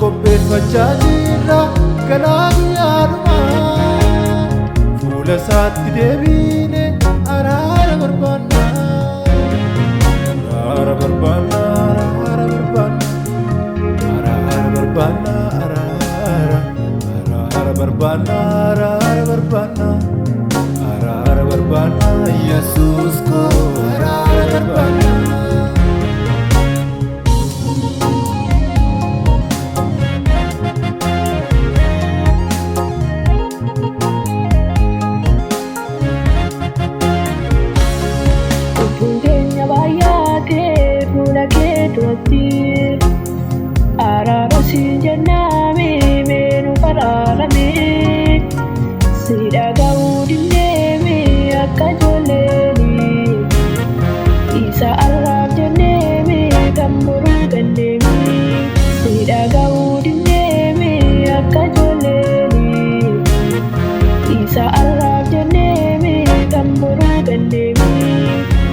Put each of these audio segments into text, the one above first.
qopheeffachaa jirra galaa guyyaadumaa fuula isaatti deebiine araara barbaanna araara barbaanna araara barbaanna araara barbaanna araara barbaanna araara barbaanna araara barbaanna Yesuus ko araara barbaanna. Araara si jenname meenu faraarame si dhaga'uu dindeeme akka ijoolleeni isa arraaf jenneeme kan boruu gandeemi si dhaga'uu dindeeme akka ijoolleeni isa arraaf jenneeme kan boruu gandeemi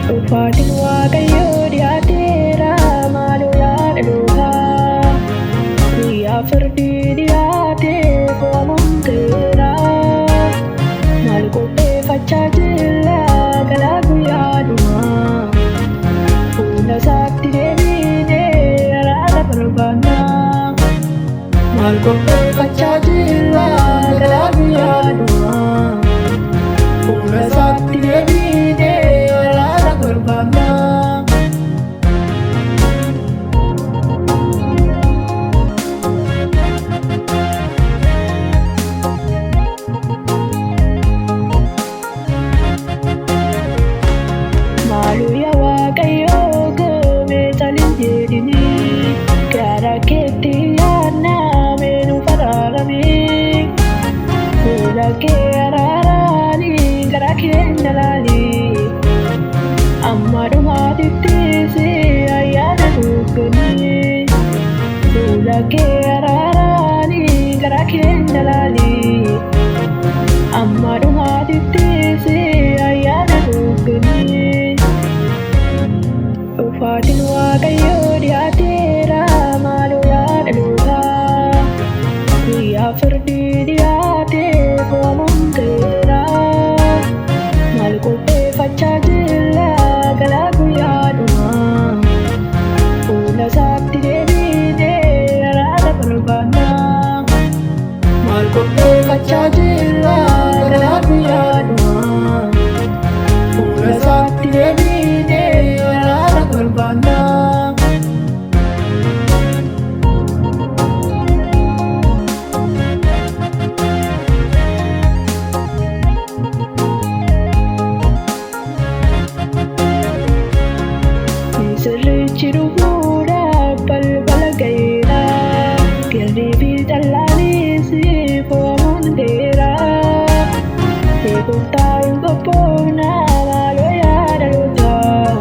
dhufaatiin Waaqayyoo dhiyaateera maaloo yaada dhootaa guyyaa firdii dhiyaatee fo'amamteera maal qopheeffachaa jirra galaa guyyaadumaa fuula isaatti deebiinee araara barbaanna maal qopheeffachaa jirra galaa guyyaadumaa fuula isaatti deebiinee araara barbaanna. Hallelujah Waaqayyoo goomee saliin jedhini gara keetti yaadname nu faraarame fuula kee araaraani gara keenya laali amma dhumaatittis ayyaana nuuf kenni fuula kee araaraani gara keenya laali amma dhumaatittis ayyaana nuuf kenni. Dhufaatiin Waaqayyoo dhiyaateera maaloo yaada dhootaa guyyaa firdii dhiyaatee fo'amamteera maal qopheeffachaa jirra galaa guyyaadumaa fuula isaatti deebiinee araara barbaanna maal qopheeffachaa jirra galaa guyyaadumaa fuula isaatti deebiinee araara barbaanna. Sirriichi dhufuudhaaf balbala ga'eera kirrii fi callaanis fo'amamteera beekumtaa hin qophoofna maaloo yaada dhootaa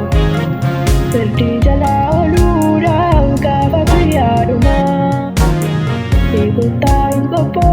firdii jalaa ooluudhaaf gaafa guyyaadumaa beekumtaa hin qophoofna.